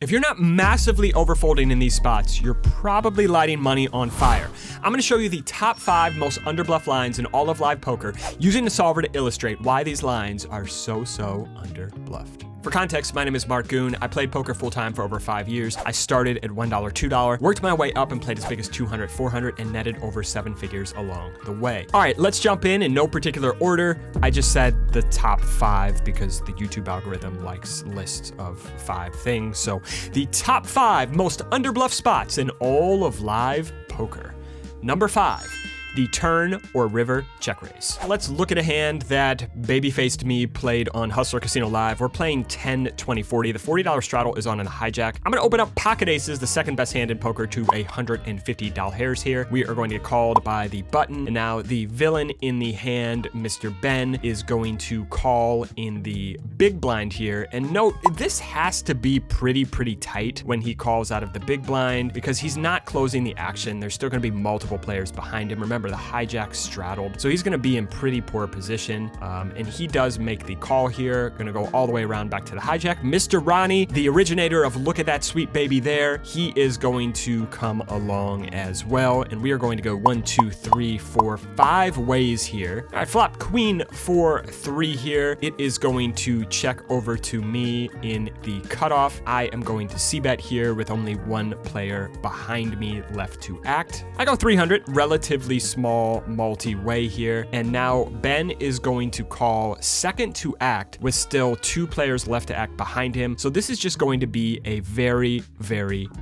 If you're not massively overfolding in these spots, you're probably lighting money on fire. I'm gonna show you the top 5 most underbluff lines in all of live poker using the solver to illustrate why these lines are so underbluffed. For context, my name is Marc Goone. I played poker full-time for over 5 years. I started at $1, $2, worked my way up and played as big as 200, 400, and netted over 7 figures along the way. All right, let's jump in no particular order. I just said the top 5 because the YouTube algorithm likes lists of 5 things. So the top 5 most underbluff spots in all of live poker. Number 5. The turn or river check raise. Let's look at a hand that baby-faced me played on Hustler Casino Live. We're playing 10, 20, 40. The $40 straddle is on an hijack. I'm gonna open up pocket aces, the second best hand in poker, to $150 hairs here. We are going to get called by the button. And now the villain in the hand, Mr. Ben, is going to call in the big blind here. And note, this has to be pretty tight when he calls out of the big blind because he's not closing the action. There's still gonna be multiple players behind him. Remember, the hijack straddled, so he's going to be in pretty poor position, and he does make the call here. Going to go all the way around back to the hijack. Mr. Ronnie, the originator of Look at That Sweet Baby There, he is going to come along as well, and we are going to go 1, 2, 3, 4, 5 ways here. All right, flop queen 4, 3 here. It is going to check over to me in the cutoff. I am going to c-bet here with only one player behind me left to act. I go 300, relatively small multi-way here, and now Ben is going to call second to act with still 2 players left to act behind him. So this is just going to be a very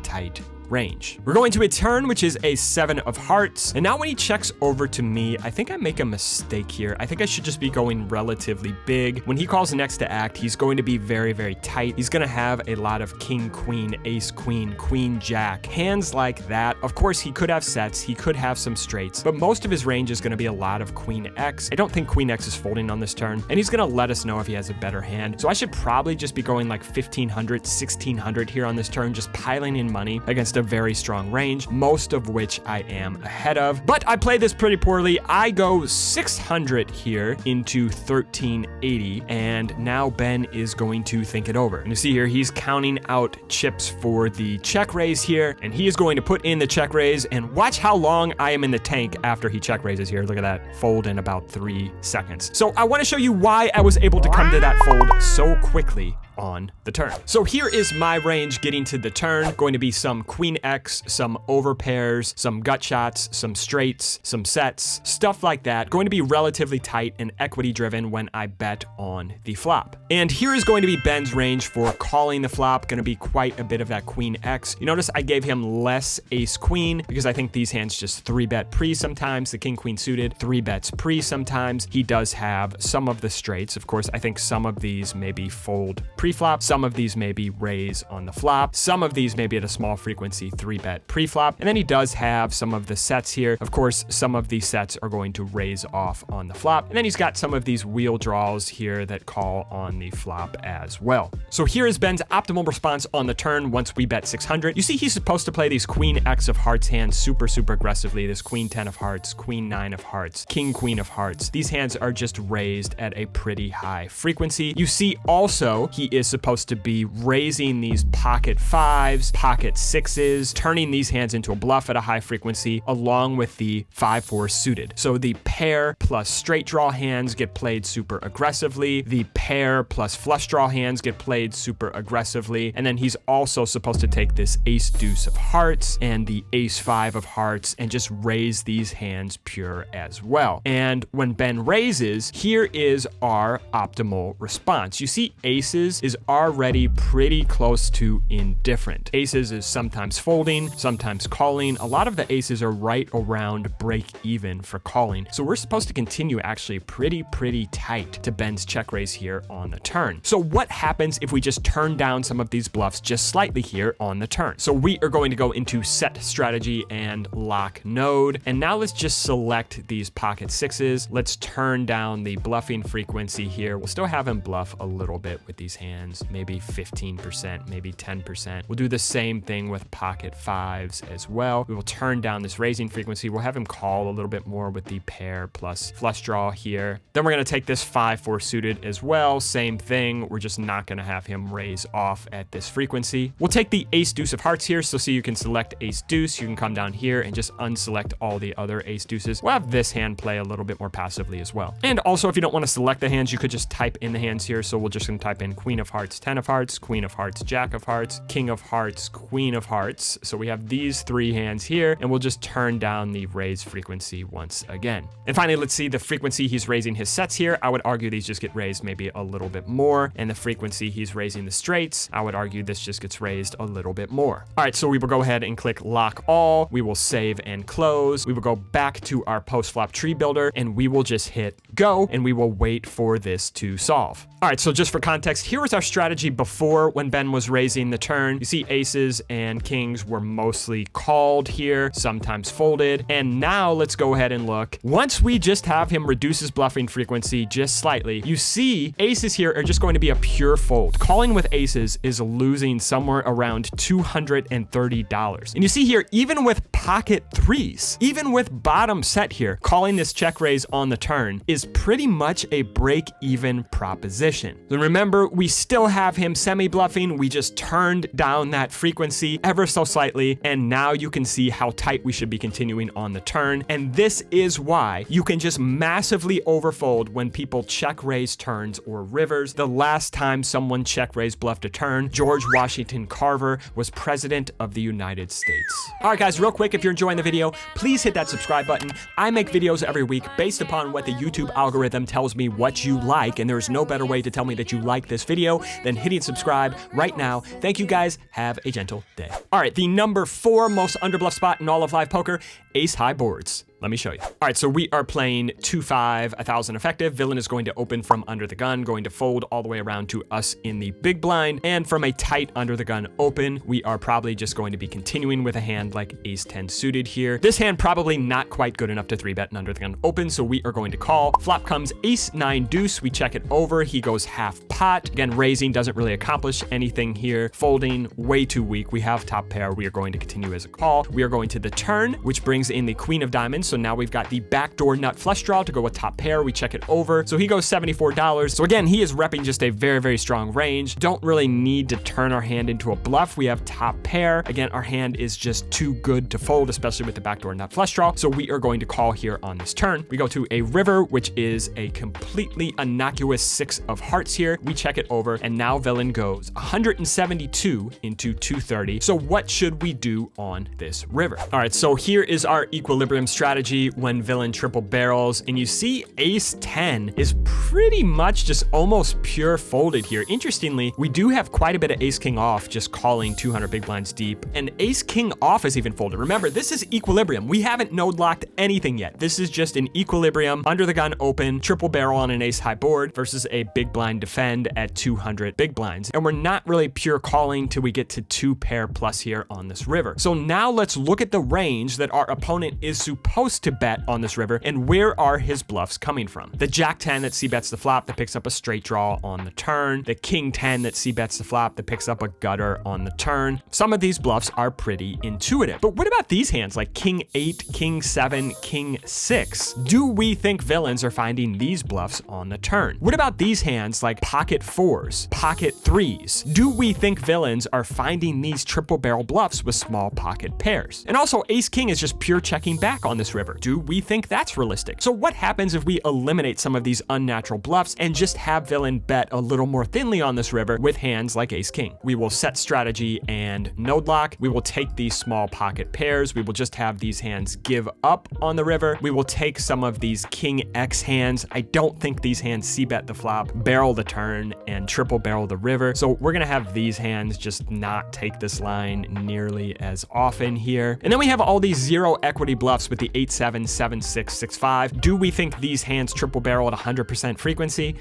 tight range. We're going to a turn, which is a 7 of hearts. And now when he checks over to me, I think I make a mistake here. I think I should just be going relatively big. When he calls next to act, he's going to be very tight. He's going to have a lot of king, queen, ace, queen, jack. Hands like that. Of course, he could have sets. He could have some straights, but most of his range is going to be a lot of queen X. I don't think queen X is folding on this turn, and he's going to let us know if he has a better hand. So I should probably just be going like 1,500, 1,600 here on this turn, just piling in money against a very strong range, most of which I am ahead of. But I play this pretty poorly. I go 600 here into 1,380, and now Ben is going to think it over. And you see here, he's counting out chips for the check raise here, and he is going to put in the check raise, and watch how long I am in the tank after he check raises here. Look at that, fold in about 3 seconds. So I want to show you why I was able to come to that fold so quickly on the turn. So here is my range getting to the turn. Going to be some queen X, some over pairs, some gut shots, some straights, some sets, stuff like that. Going to be relatively tight and equity driven when I bet on the flop. And here is going to be Ben's range for calling the flop. Going to be quite a bit of that queen X. You notice I gave him less ace queen because I think these hands just 3-bet pre sometimes. The king queen suited 3 bets pre sometimes. He does have some of the straights. Of course, I think some of these maybe fold pre-flop. Some of these maybe raise on the flop. Some of these maybe at a small frequency 3-bet pre-flop. And then he does have some of the sets here. Of course, some of these sets are going to raise off on the flop. And then he's got some of these wheel draws here that call on the flop as well. So here is Ben's optimal response on the turn once we bet 600. You see he's supposed to play these queen X of hearts hands super aggressively. This queen 10 of hearts, queen 9 of hearts, king queen of hearts. These hands are just raised at a pretty high frequency. You see also he is supposed to be raising these pocket 5s, pocket 6s, turning these hands into a bluff at a high frequency along with the 5-4 suited. So the pair plus straight draw hands get played super aggressively. The pair plus flush draw hands get played super aggressively. And then he's also supposed to take this ace deuce of hearts and the ace 5 of hearts and just raise these hands pure as well. And when Ben raises, here is our optimal response. You see aces is already pretty close to indifferent. Aces is sometimes folding, sometimes calling. A lot of the aces are right around break even for calling. So we're supposed to continue actually pretty tight to Ben's check raise here on the turn. So what happens if we just turn down some of these bluffs just slightly here on the turn? So we are going to go into set strategy and lock node. And now let's just select these pocket 6s. Let's turn down the bluffing frequency here. We'll still have him bluff a little bit with these hands. hands, maybe 15%, maybe 10%. We'll do the same thing with pocket 5s as well. We will turn down this raising frequency. We'll have him call a little bit more with the pair plus flush draw here. Then we're going to take this 5-4 suited as well. Same thing. We're just not going to have him raise off at this frequency. We'll take the ace deuce of hearts here. So see, you can select ace deuce. You can come down here and just unselect all the other ace deuces. We'll have this hand play a little bit more passively as well. And also, if you don't want to select the hands, you could just type in the hands here. So we're just going to type in queen of hearts, 10 of hearts, queen of hearts, jack of hearts, king of hearts, queen of hearts. So we have these 3 hands here, and we'll just turn down the raise frequency once again. And finally, let's see the frequency he's raising his sets here. I would argue these just get raised maybe a little bit more. And the frequency he's raising the straights, I would argue this just gets raised a little bit more. All right, so we will go ahead and click lock all. We will save and close. We will go back to our post flop tree builder, and we will just hit go, and we will wait for this to solve. All right, so just for context, here was our strategy before when Ben was raising the turn. You see aces and kings were mostly called here, sometimes folded. And now let's go ahead and look. Once we just have him reduce his bluffing frequency just slightly, you see aces here are just going to be a pure fold. Calling with aces is losing somewhere around $230. And you see here, even with pocket 3s, even with bottom set here, calling this check raise on the turn is pretty much a break-even proposition. So remember, we still have him semi-bluffing. We just turned down that frequency ever so slightly, and now you can see how tight we should be continuing on the turn. And this is why you can just massively overfold when people check raise turns or rivers. The last time someone check raise bluffed a turn, George Washington Carver was president of the United States. All right, guys, real quick, if you're enjoying the video, please hit that subscribe button. I make videos every week based upon what the YouTube algorithm tells me what you like, and there's no better way to tell me that you like this video than hitting subscribe right now. Thank you, guys. Have a gentle day. All right, the number 4 most underbluff spot in all of live poker, ace high boards. Let me show you. All right, so we are playing 2-5, 1,000 effective. Villain is going to open from under the gun, going to fold all the way around to us in the big blind. And from a tight under the gun open, we are probably just going to be continuing with a hand like ace 10 suited here. This hand probably not quite good enough to 3-bet an under the gun open, so we are going to call. Flop comes ace 9 deuce. We check it over. He goes half pot. Again, raising doesn't really accomplish anything here. Folding, way too weak. We have top pair. We are going to continue as a call. We are going to the turn, which brings in the queen of diamonds. So now we've got the backdoor nut flush draw to go with top pair. We check it over. So he goes $74. So again, he is repping just a very, very strong range. Don't really need to turn our hand into a bluff. We have top pair. Again, our hand is just too good to fold, especially with the backdoor nut flush draw. So we are going to call here on this turn. We go to a river, which is a completely innocuous 6 of hearts here. We check it over, and now villain goes 172 into 230. So what should we do on this river? All right, so here is our equilibrium strategy when villain triple barrels, and you see ace 10 is pretty much just almost pure folded here. Interestingly, we do have quite a bit of ace king off just calling 200 big blinds deep, and ace king off is even folded. Remember, this is equilibrium. We haven't node locked anything yet. This is just an equilibrium under the gun open triple barrel on an ace high board versus a big blind defend at 200 big blinds, and we're not really pure calling till we get to 2 pair plus here on this river. So now let's look at the range that our opponent is supposed to bet on this river, and where are his bluffs coming from? The jack 10 that c-bets the flop that picks up a straight draw on the turn, the king 10 that c-bets the flop that picks up a gutter on the turn. Some of these bluffs are pretty intuitive, but what about these hands like king 8, king 7, king 6? Do we think villains are finding these bluffs on the turn? What about these hands like pocket 4s, pocket 3s? Do we think villains are finding these triple barrel bluffs with small pocket pairs? And also, ace king is just pure checking back on this river. Do we think that's realistic? So what happens if we eliminate some of these unnatural bluffs and just have villain bet a little more thinly on this river with hands like ace king? We will set strategy and node lock. We will take these small pocket pairs. We will just have these hands give up on the river. We will take some of these king X hands. I don't think these hands c-bet the flop, barrel the turn, and triple barrel the river. So we're gonna have these hands just not take this line nearly as often here. And then we have all these zero equity bluffs with the 8-7, 7-6, 6-5. Do we think these hands triple barrel at 100% frequency?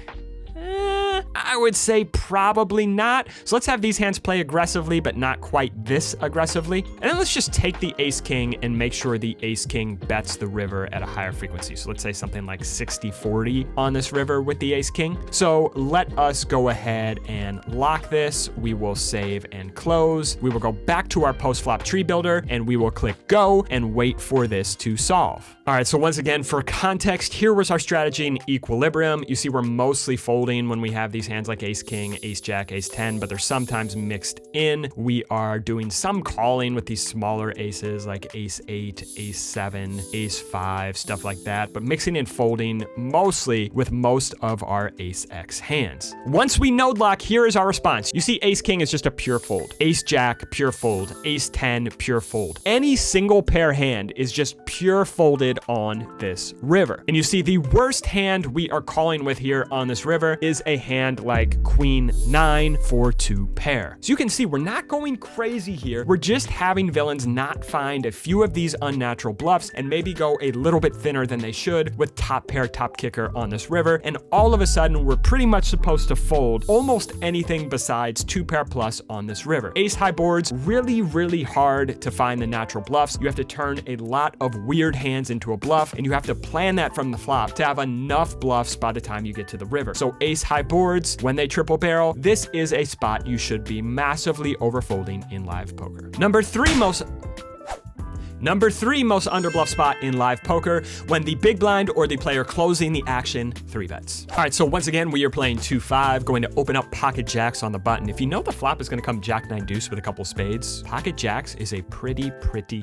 I would say probably not. So let's have these hands play aggressively, but not quite this aggressively. And then let's just take the ace king and make sure the ace king bets the river at a higher frequency. So let's say something like 60-40 on this river with the ace king. So let us go ahead and lock this. We will save and close. We will go back to our post-flop tree builder and we will click go and wait for this to solve. All right, so once again, for context, here was our strategy in equilibrium. You see we're mostly folding when we have these hands like ace king, ace jack, ace 10, but they're sometimes mixed in. We are doing some calling with these smaller aces like ace 8, ace 7, ace 5, stuff like that, but mixing and folding mostly with most of our ace X hands. Once we node lock, here is our response. You see ace king is just a pure fold. Ace jack, pure fold. Ace 10, pure fold. Any single pair hand is just pure folded on this river. And you see the worst hand we are calling with here on this river is a hand like queen 9 for 2 pair. So you can see we're not going crazy here. We're just having villains not find a few of these unnatural bluffs and maybe go a little bit thinner than they should with top pair, top kicker on this river. And all of a sudden, we're pretty much supposed to fold almost anything besides 2 pair plus on this river. Ace high boards, really, really hard to find the natural bluffs. You have to turn a lot of weird hands into a bluff, and you have to plan that from the flop to have enough bluffs by the time you get to the river. So ace high boards, when they triple barrel, this is a spot you should be massively overfolding in live poker. Number three most underbluff spot in live poker, when the big blind or the player closing the action 3-bets. All right, so once again, we are playing 2-5, going to open up pocket jacks on the button. If you know the flop is going to come jack 9 deuce with a couple spades, pocket jacks is a pretty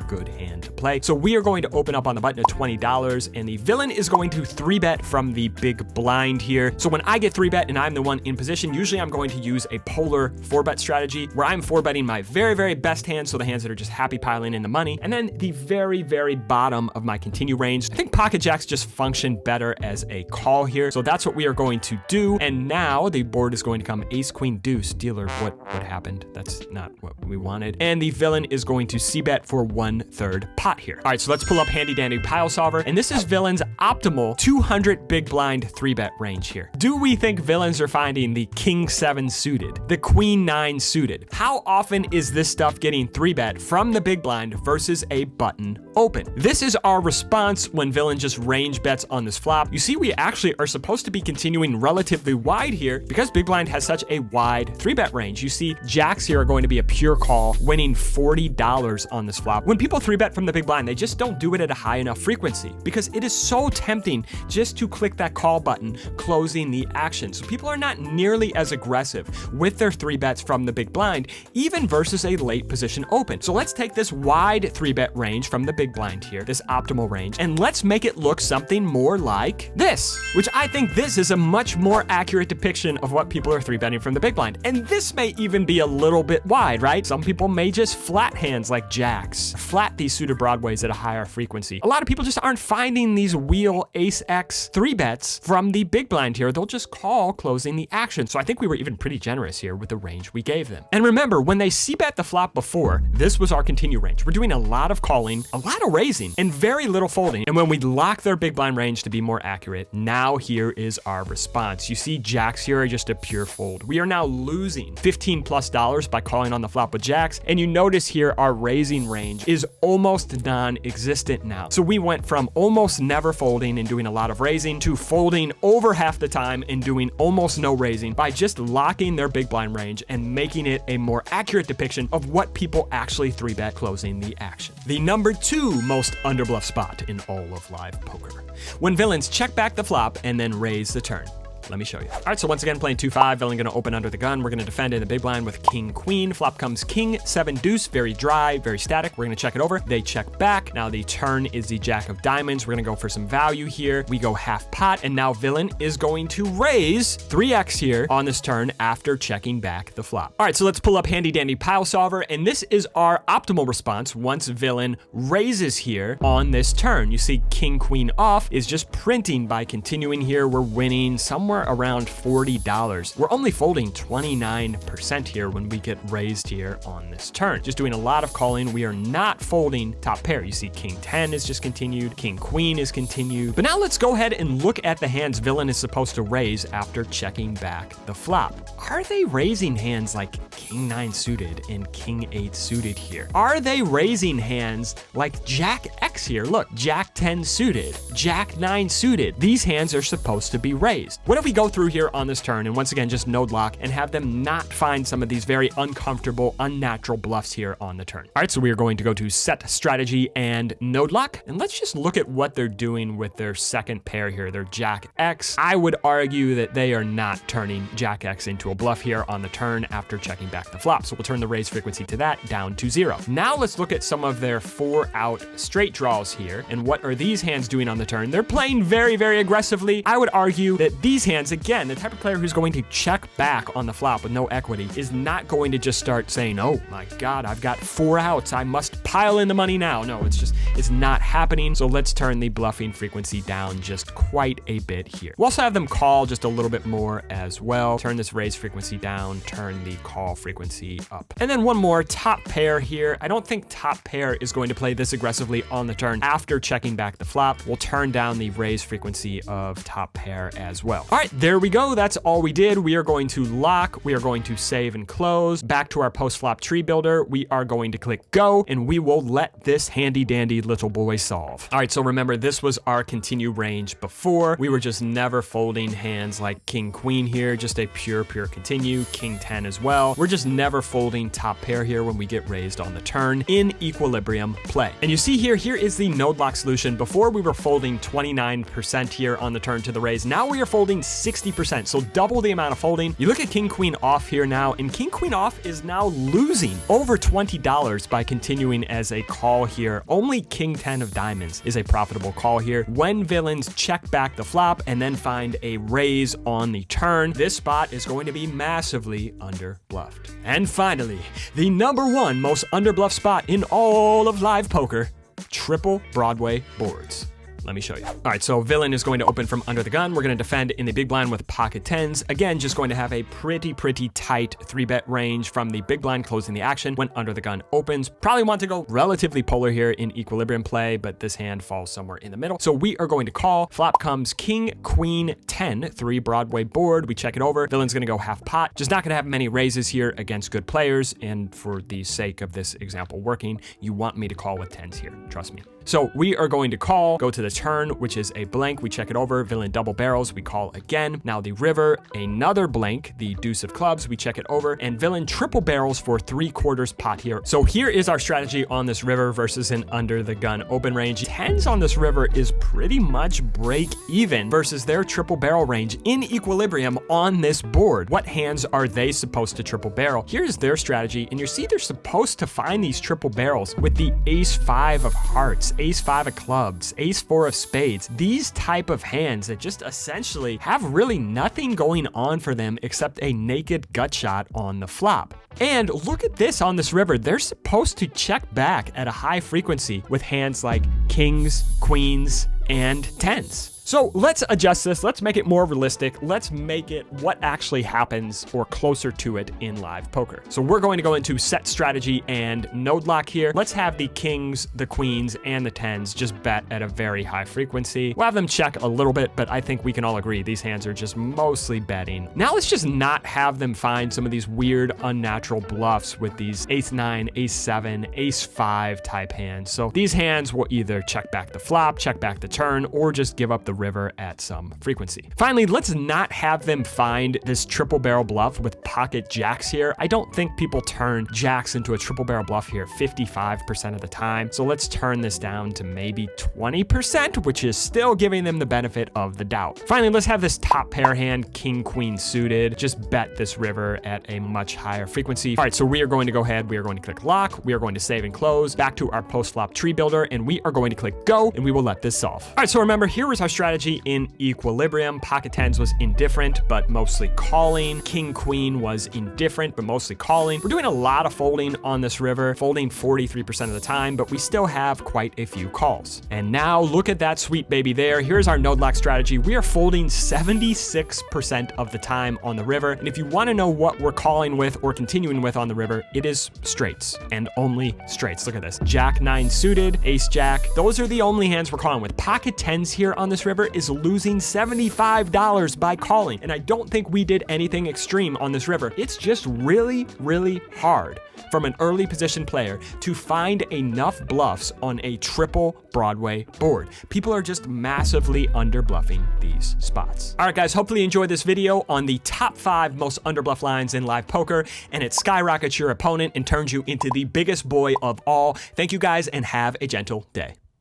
good hand to play. So we are going to open up on the button at $20, and the villain is going to 3-bet from the big blind here. So when I get 3-bet and I'm the one in position, usually I'm going to use a polar 4-bet strategy where I'm 4-betting my very best hands, so the hands that are just happy piling in the money, and then the very bottom of my continue range. I think pocket jacks just function better as a call here. So that's what we are going to do. And now the board is going to come ace, queen, deuce. Dealer, what happened? That's not what we wanted. And the villain is going to c-bet for 1/3 pot here. All right, so let's pull up handy dandy pile solver. And this is villain's optimal 200 big blind 3-bet range here. Do we think villains are finding the king 7 suited, the queen 9 suited? How often is this stuff getting 3-bet from the big blind versus a button open? This is our response when villain just range bets on this flop. You see, we actually are supposed to be continuing relatively wide here because big blind has such a wide 3-bet range. You see, jacks here are going to be a pure call, winning $40 on this flop. When people 3-bet from the big blind, they just don't do it at a high enough frequency because it is so tempting just to click that call button, closing the action. So people are not nearly as aggressive with their 3-bets from the big blind, even versus a late position open. So let's take this wide 3-bet range from the big blind here, this optimal range, and let's make it look something more like this, which I think this is a much more accurate depiction of what people are 3-betting from the big blind. And this may even be a little bit wide, right? Some people may just flat hands like jacks, flat these suited broadways at a higher frequency. A lot of people just aren't finding these wheel ace X 3-bets from the big blind here. They'll just call closing the action. So I think we were even pretty generous here with the range we gave them. And remember, when they c-bet the flop before, this was our continue range. We're doing a lot of calling, a lot of raising, and very little folding. And when we lock their big blind range to be more accurate, now here is our response. You see jacks here are just a pure fold. We are now losing $15+ by calling on the flop with jacks. And you notice here our raising range is almost non-existent now. So we went from almost never folding and doing a lot of raising to folding over half the time and doing almost no raising by just locking their big blind range and making it a more accurate depiction of what people actually 3-bet closing the action. The number 2 most underbluff spot in all of live poker, when villains check back the flop and then raise the turn. Let me show you. All right, so once again, playing 2-5, villain gonna open under the gun. We're gonna defend in the big blind with king, queen. Flop comes king, 7 deuce, very dry, very static. We're gonna check it over. They check back. Now the turn is the jack of diamonds. We're gonna go for some value here. We go half pot, and now villain is going to raise 3x here on this turn after checking back the flop. All right, so let's pull up handy dandy pile solver, and this is our optimal response once villain raises here on this turn. You see king, queen off is just printing by continuing here. We're winning somewhere somewhere around $40. We're only folding 29% here when we get raised here on this turn. Just doing a lot of calling. We are not folding top pair. You see king 10 is just continued, king queen is continued. But now let's go ahead and look at the hands villain is supposed to raise after checking back the flop. Are they raising hands like king 9 suited and king 8 suited here? Are they raising hands like jack X here? Look, jack 10 suited, jack 9 suited. These hands are supposed to be raised. What if we go through here on this turn and once again just node lock and have them not find some of these very uncomfortable, unnatural bluffs here on the turn? All right, so we are going to go to set strategy and node lock, and let's just look at what they're doing with their second pair here. They're jack X. I would argue that they are not turning jack X into a bluff here on the turn after checking back the flop. So we'll turn the raise frequency to that down to 0. Now let's look at some of their 4-out straight draws here. And what are these hands doing on the turn? They're playing very, very aggressively. I would argue that these hands, again, the type of player who's going to check back on the flop with no equity is not going to just start saying, oh my God, I've got 4 outs. I must pile in the money now. No, it's not happening. So let's turn the bluffing frequency down just quite a bit here. We'll also have them call just a little bit more as well. Turn this raise frequency down, turn the call frequency up. And then one more, top pair here. I don't think top pair is going to play this aggressively on the turn after checking back the flop. We'll turn down the raise frequency of top pair as well. All right, there we go. That's all we did. We are going to lock. We are going to save and close. Back to our post-flop tree builder. We are going to click go, and we will let this handy dandy little boy solve. All right, so remember, this was our continue range before. We were just never folding hands like king queen here, just a pure continue, king 10 as well. We're just never folding top pair here when we get raised on the turn in equilibrium play. And you see here is the node lock solution. Before we were folding 29% here on the turn to the raise. Now we are folding 60%, so double the amount of folding. You look at king queen off here now, and king queen off is now losing over $20 by continuing as a call here. Only king 10 of diamonds is a profitable call here. When villains check back the flop and then find a raise on the turn, this spot is going to be massively under bluffed. And finally, the #1 most under bluff spot in all of live poker, triple Broadway boards. Let me show you. All right, so villain is going to open from under the gun. We're going to defend in the big blind with pocket 10s. Again, just going to have a pretty tight 3-bet range from the big blind closing the action when under the gun opens. Probably want to go relatively polar here in equilibrium play, but this hand falls somewhere in the middle. So we are going to call. Flop comes king, queen, 10, 3 Broadway board. We check it over. Villain's going to go half pot. Just not going to have many raises here against good players. And for the sake of this example working, you want me to call with 10s here. Trust me. So we are going to call, go to the turn, which is a blank. We check it over. Villain double barrels. We call again. Now the river, another blank, the deuce of clubs. We check it over, and villain triple barrels for 3/4 pot here. So here is our strategy on this river versus an under the gun open range. 10s on this river is pretty much break even versus their triple barrel range in equilibrium on this board. What hands are they supposed to triple barrel? Here's their strategy, and you see they're supposed to find these triple barrels with the ace 5 of hearts, ace 5 of clubs, ace 4 of spades. These type of hands that just essentially have really nothing going on for them except a naked gut shot on the flop. And look at this on this river. They're supposed to check back at a high frequency with hands like kings, queens, and 10s. So let's adjust this. Let's make it more realistic. Let's make it what actually happens or closer to it in live poker. So we're going to go into set strategy and node lock here. Let's have the kings, the queens, and the 10s just bet at a very high frequency. We'll have them check a little bit, but I think we can all agree these hands are just mostly betting. Now let's just not have them find some of these weird, unnatural bluffs with these ace 9, ace 7, ace 5 type hands. So these hands will either check back the flop, check back the turn, or just give up the river at some frequency. Finally, let's not have them find this triple barrel bluff with pocket jacks here. I don't think people turn jacks into a triple barrel bluff here 55% of the time. So let's turn this down to maybe 20%, which is still giving them the benefit of the doubt. Finally, let's have this top pair hand, king, queen suited, just bet this river at a much higher frequency. All right, so we are going to go ahead. We are going to click lock. We are going to save and close back to our post flop tree builder, and we are going to click go, and we will let this solve. All right, so remember, here is our strategy strategy in equilibrium. Pocket tens was indifferent, but mostly calling. King queen was indifferent, but mostly calling. We're doing a lot of folding on this river, folding 43% of the time, but we still have quite a few calls. And now look at that sweet baby there. Here's our node lock strategy. We are folding 76% of the time on the river. And if you want to know what we're calling with or continuing with on the river, it is straights and only straights. Look at this. Jack 9 suited, ace jack. Those are the only hands we're calling with. Pocket tens here on this river is losing $75 by calling. And I don't think we did anything extreme on this river. It's just really, really hard from an early position player to find enough bluffs on a triple Broadway board. People are just massively under bluffing these spots. All right, guys, hopefully you enjoyed this video on the top 5 most under bluff lines in live poker, and it skyrockets your opponent and turns you into the biggest boy of all. Thank you guys, and have a gentle day.